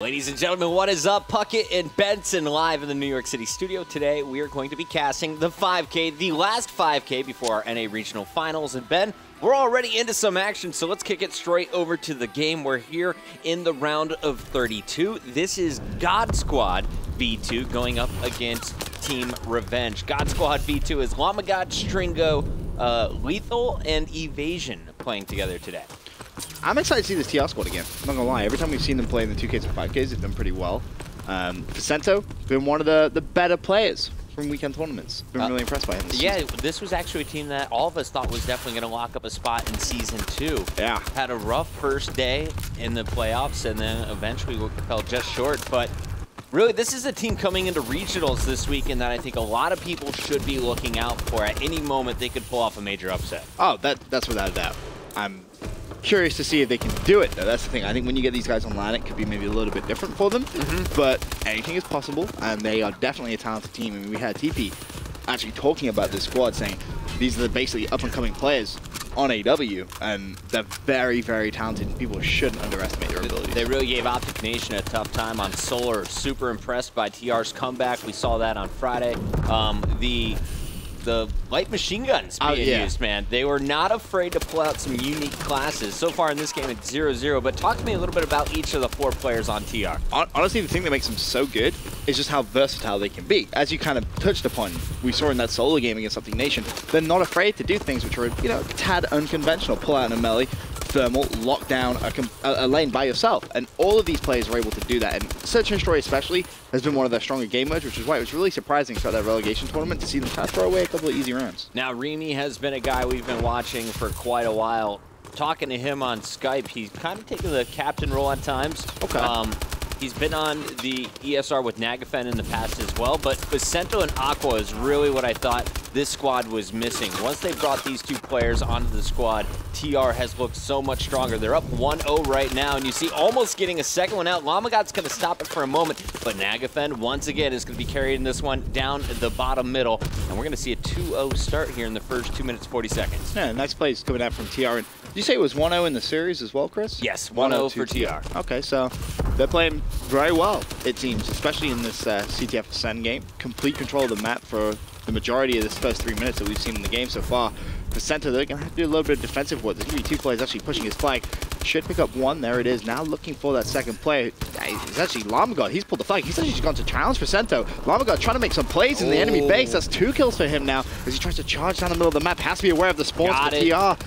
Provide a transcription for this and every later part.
Ladies and gentlemen, what is up? Puckett and Benson live in the New York City studio. Today, we are going to be casting the 5K, the last 5K before our NA Regional Finals. And Ben, we're already into some action, so let's kick it straight over to the game. We're here in the round of 32. This is God Squad V2 going up against Team Revenge. God Squad V2 is Lamagod, Stringo, Lethal, and Evasion playing together today. I'm excited to see this TR squad again. I'm not gonna lie. Every time we've seen them play in the 2Ks and 5Ks, they've done pretty well. Vicento, been one of the better players from weekend tournaments. Been really impressed by him this season. This was actually a team that all of us thought was definitely going to lock up a spot in Season 2. Yeah. Had a rough first day in the playoffs, and then eventually fell just short. But really, this is a team coming into regionals this weekend that I think a lot of people should be looking out for. At any moment, they could pull off a major upset. Oh, that's without a doubt. I'm curious to see if they can do it, though. That's the thing. I think when you get these guys online, it could be maybe a little bit different for them. But anything is possible, and they are definitely a talented team. I mean, we had TP actually talking about this squad, saying these are the basically up-and-coming players on AW, and they're very, very talented. People shouldn't underestimate their abilities. They really gave Optic Nation a tough time on Solar. Super impressed by TR's comeback. We saw that on Friday. The light machine guns being used, man. They were not afraid to pull out some unique classes. So far in this game, it's 0-0, but talk to me a little bit about each of the 4 players on TR. Honestly, the thing that makes them so good is just how versatile they can be. As you kind of touched upon, we saw in that solo game against Optic Nation, they're not afraid to do things which are, you know, a tad unconventional. Pull out an melee, thermal, lock down a lane by yourself. And all of these players are able to do that. And Search and Destroy especially has been one of their stronger game modes, which is why it was really surprising throughout that relegation tournament to see them kind of throw away a couple of easy rounds. Now, Remy has been a guy we've been watching for quite a while. Talking to him on Skype, he's kind of taken the captain role at times. Okay. He's been on the ESR with Nagafen in the past as well, but Vicento and Aqua is really what I thought this squad was missing. Once they brought these 2 players onto the squad, TR has looked so much stronger. They're up 1-0 right now, and you see almost getting a second one out. Lamagod's going to stop it for a moment, but Nagafen, once again, is going to be carrying this one down the bottom middle, and we're going to see a 2-0 start here in the first 2 minutes, 40 seconds. Yeah, nice plays coming out from TR. And did you say it was 1-0 in the series as well, Chris? Yes, 1-0 for TR. Okay, so they're playing very well, it seems, especially in this CTF Ascend game. Complete control of the map for the majority of this first 3 minutes that we've seen in the game so far. The center, they're going to have to do a little bit of defensive work. There's going to be 2 players actually pushing his flag. Should pick up 1. There it is. Now looking for that second player. It's actually Lamagod. He's pulled the flag. He's actually just gone to challenge for Cento. Lamagod trying to make some plays in the enemy base. That's 2 kills for him now as he tries to charge down the middle of the map. Has to be aware of the spawns for TR.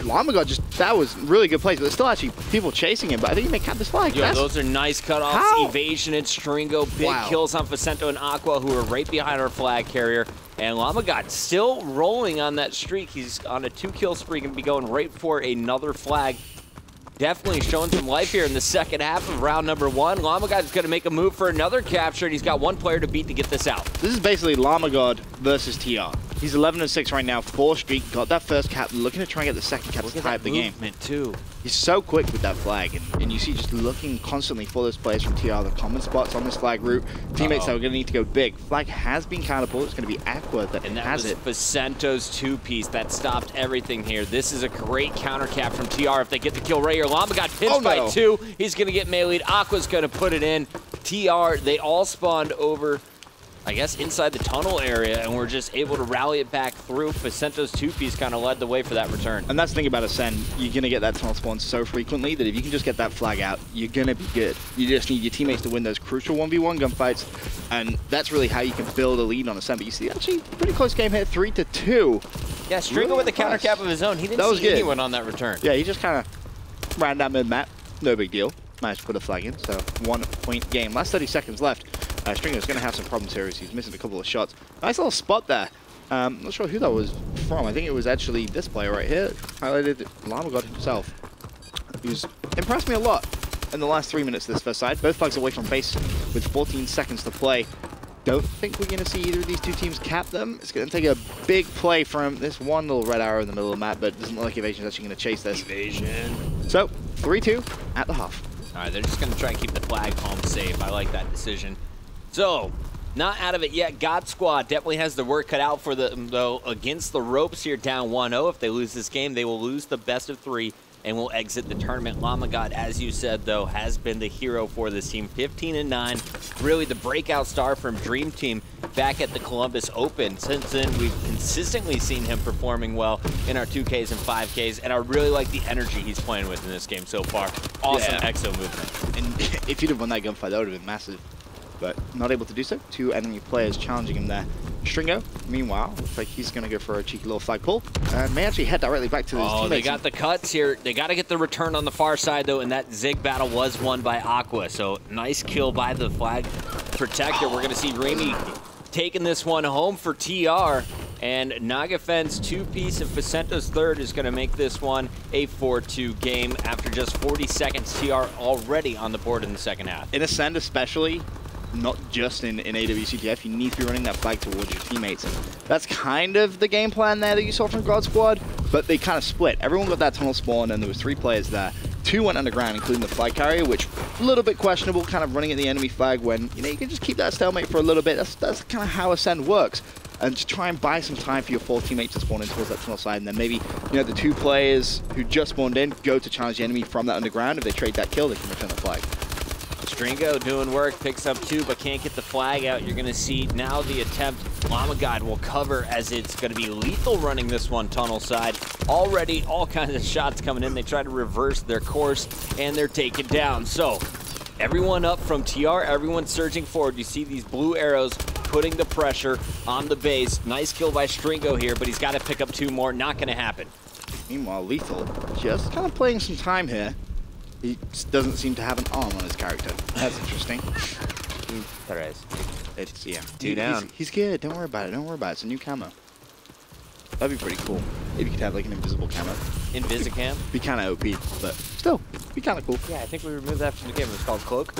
Lamagod that was really good plays, but there's still actually people chasing him, but I think he may cap this flag. Yeah, those are nice cutoffs. How? Evasion and Stringo, big kills on Vicento and Aqua, who are right behind our flag carrier. And Lamagod still rolling on that streak. He's on a 2-kill streak and be going right for another flag. Definitely showing some life here in the second half of round number 1. Lamagod's going to make a move for another capture, and he's got 1 player to beat to get this out. This is basically Lamagod versus TR. He's 11-6 right now, 4 streak, got that first cap, looking to try and get the second cap to tie up the game. Too. He's so quick with that flag, and you see just looking constantly for those players from TR, the common spots on this flag route. Teammates that are going to need to go big. Flag has been catapulted. It's going to be Aqua that has it. Vicento's 2-piece that stopped everything here. This is a great counter cap from TR if they get the kill right here. Lamagod pinched by 2. He's going to get meleeed. Aqua's going to put it in. TR, they all spawned over, I guess, inside the tunnel area, and we're just able to rally it back through. Vicento's 2-piece kind of led the way for that return. And that's the thing about Ascend. You're going to get that tunnel spawn so frequently that if you can just get that flag out, you're going to be good. You just need your teammates to win those crucial 1v1 gunfights, and that's really how you can build a lead on Ascend. But you see, actually, pretty close game here, 3-2. Yeah, Stringo really with a counter cap of his own. He didn't see anyone on that return. Yeah, he just kind of ran down mid-map. No big deal. Managed to put a flag in, so 1-point game. Last 30 seconds left. Stringo's going to have some problems here as he's missing a couple of shots. Nice little spot there. Not sure who that was from. I think it was actually this player right here. Highlighted Lamagod himself. He's impressed me a lot in the last 3 minutes of this first side. Both flags away from base with 14 seconds to play. Don't think we're going to see either of these 2 teams cap them. It's going to take a big play from this one little red arrow in the middle of the map, but it doesn't look like Evasion's actually going to chase this. Evasion. So, 3-2 at the half. All right, they're just going to try and keep the flag home safe. I like that decision. So, not out of it yet. God Squad definitely has the work cut out for them, though, against the ropes here, down 1-0. If they lose this game, they will lose the best of 3 and will exit the tournament. Llama God, as you said, though, has been the hero for this team. 15-9, really the breakout star from Dream Team back at the Columbus Open. Since then, we've consistently seen him performing well in our 2Ks and 5Ks, and I really like the energy he's playing with in this game so far. Awesome exo movement. And if he'd have won that gunfight, that would have been massive. But not able to do so. 2 enemy players challenging him there. Stringo, meanwhile, looks like he's going to go for a cheeky little flag pull and may actually head directly back to his teammates. They got the cuts here. They got to get the return on the far side, though, and that Zig battle was won by Aqua. So nice kill by the flag protector. We're going to see Remy taking this one home for TR. And Nagafen's 2-piece and Facento's 3rd is going to make this one a 4-2 game after just 40 seconds. TR already on the board in the second half. In Ascend especially, not just in AWCTF, you need to be running that flag towards your teammates. And that's kind of the game plan there that you saw from God Squad, but they kind of split. Everyone got that tunnel spawn, and there was 3 players there. 2 went underground, including the flag carrier, which a little bit questionable, kind of running at the enemy flag when, you know, you can just keep that stalemate for a little bit. That's kind of how Ascend works. And to try and buy some time for your 4 teammates to spawn in towards that tunnel side, and then maybe, you know, the 2 players who just spawned in go to challenge the enemy from that underground. If they trade that kill, they can return the flag. Stringo doing work, picks up 2, but can't get the flag out. You're going to see now the attempt. Llama God will cover as it's going to be Lethal running this one tunnel side. Already all kinds of shots coming in. They try to reverse their course, and they're taken down. So everyone up from TR, everyone surging forward. You see these blue arrows putting the pressure on the base. Nice kill by Stringo here, but he's got to pick up 2 more. Not going to happen. Meanwhile, Lethal just kind of playing some time here. He doesn't seem to have an arm on his character. That's interesting. It's, yeah. 2 down. He's good. Don't worry about it. Don't worry about it. It's a new camo. That'd be pretty cool. If you could have like an invisible camo. Invisicam? Be kind of OP, but still, be kind of cool. Yeah, I think we removed that from the game. It was called Cloak.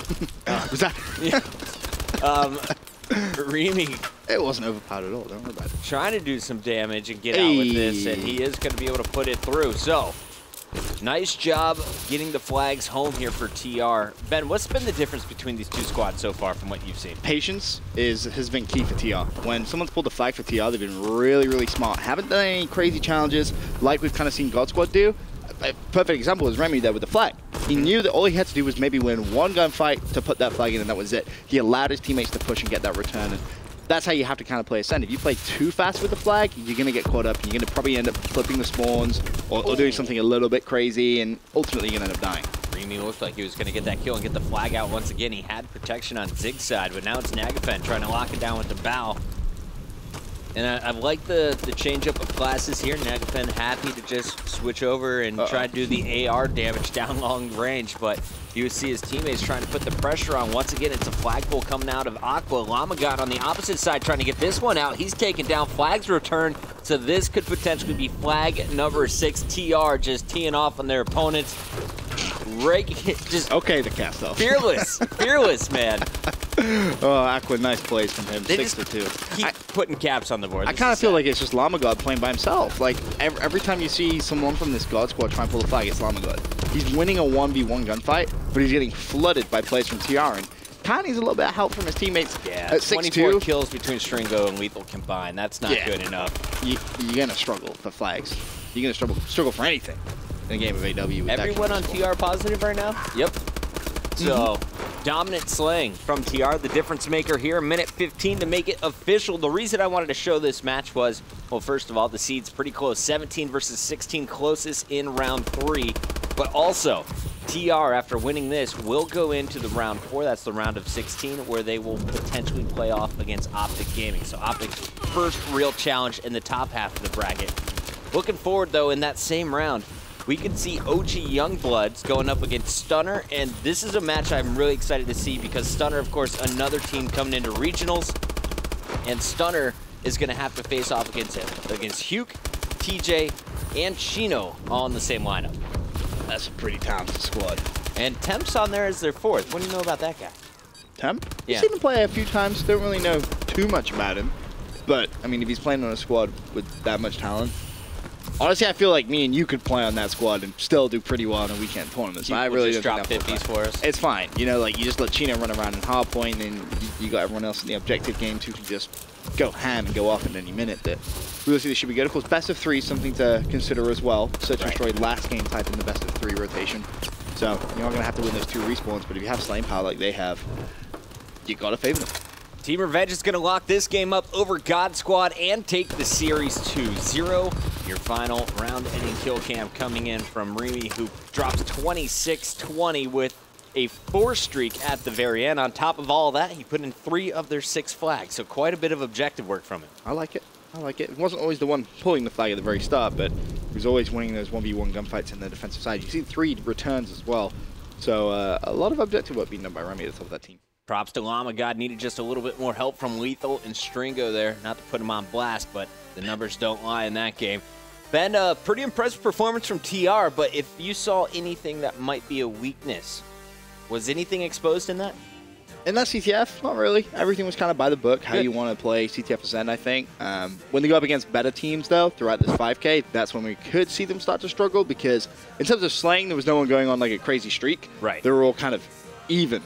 Was that? Yeah. Remy. It wasn't overpowered at all. Don't worry about it. Trying to do some damage and get out with this, and he is going to be able to put it through. So, nice job getting the flags home here for TR. Ben, what's been the difference between these 2 squads so far from what you've seen? Patience has been key for TR. When someone's pulled the flag for TR, they've been really, really smart. Haven't done any crazy challenges like we've kind of seen God Squad do. A perfect example is Remy there with the flag. He knew that all he had to do was maybe win 1 gunfight to put that flag in, and that was it. He allowed his teammates to push and get that return. And that's how you have to kind of play Ascend. If you play too fast with the flag, you're going to get caught up. You're going to probably end up flipping the spawns or doing something a little bit crazy, and ultimately you're going to end up dying. Remy looked like he was going to get that kill and get the flag out once again. He had protection on Zig's side, but now it's Nagafen trying to lock it down with the bow. And I like the change-up of classes here. Nagafen happy to just switch over and try to do the AR damage down long range, but you would see his teammates trying to put the pressure on. Once again, it's a flagpole coming out of Aqua. Llama God on the opposite side trying to get this one out. He's taken down. Flags return, so this could potentially be flag number 6. TR just teeing off on their opponents. Just okay, the cast off. Fearless, man. Oh, Aqua, nice plays from him. 6-2. Keep putting caps on the board. I kind of feel like it's just Llama God playing by himself. Like every time you see someone from this God Squad try and pull the flag, it's Llama God. He's winning a 1v1 gunfight, but he's getting flooded by plays from TR. And kind of needs a little bit of help from his teammates. Yeah, at 24 6-2. kills between Stringo and Lethal combined. That's not good enough. You're gonna struggle for flags. You're gonna struggle for anything in a game of AW. With everyone on TR positive right now? Yep. So, dominant slaying from TR, the difference maker here. Minute 15 to make it official. The reason I wanted to show this match was, well, first of all, the seed's pretty close. 17 versus 16, closest in round 3. But also, TR, after winning this, will go into the round 4. That's the round of 16, where they will potentially play off against Optic Gaming. So Optic's first real challenge in the top half of the bracket. Looking forward, though, in that same round, we can see OG Youngbloods going up against Stunner, and this is a match I'm really excited to see because Stunner, of course, another team coming into regionals, and Stunner is going to have to face off against him, against Huke, TJ, and Chino all in the same lineup. That's a pretty talented squad. And Temp's on there as their 4th. What do you know about that guy? Temp? Yeah. I've seen him play a few times. Don't really know too much about him. But, I mean, if he's playing on a squad with that much talent, Honestly, I feel like me and you could play on that squad and still do pretty well in a weekend tournament. So I really just drop 50s for us. It's fine. You know, like you just let Chino run around in hardpoint, and you got everyone else in the objective games who can just go ham and go off in any minute. That realistically should be good. Of course, best of 3 is something to consider as well. Search and Destroy last game type in the best of 3 rotation. So you're not going to have to win those 2 respawns, but if you have slaying power like they have, you got to favor them. Team Revenge is going to lock this game up over God Squad and take the series 2-0. Your final round ending kill cam coming in from Remy, who drops 26-20 with a 4 streak at the very end. On top of all that, he put in 3 of their 6 flags, so quite a bit of objective work from him. I like it. I like it. It wasn't always the one pulling the flag at the very start, but he was always winning those 1v1 gunfights in the defensive side. You see 3 returns as well. So a lot of objective work being done by Remy at the top of that team. Props to Llama God. Needed just a little bit more help from Lethal and Stringo there. Not to put him on blast, but the numbers don't lie in that game. Ben, pretty impressive performance from TR, but if you saw anything that might be a weakness, was anything exposed in that? In that CTF, not really. Everything was kind of by the book, how you want to play CTF Ascend, I think. When they go up against better teams, though, throughout this 5K, that's when we could see them start to struggle, because in terms of slaying, there was no one going on like a crazy streak. Right. They were all kind of even.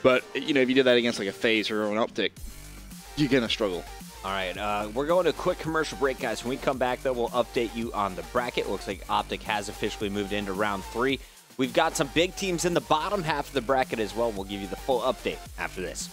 But, you know, if you did that against like a Phase or an Optic, you're going to struggle. All right, we're going to a quick commercial break, guys. When we come back, though, we'll update you on the bracket. Looks like Optic has officially moved into round 3. We've got some big teams in the bottom half of the bracket as well. We'll give you the full update after this.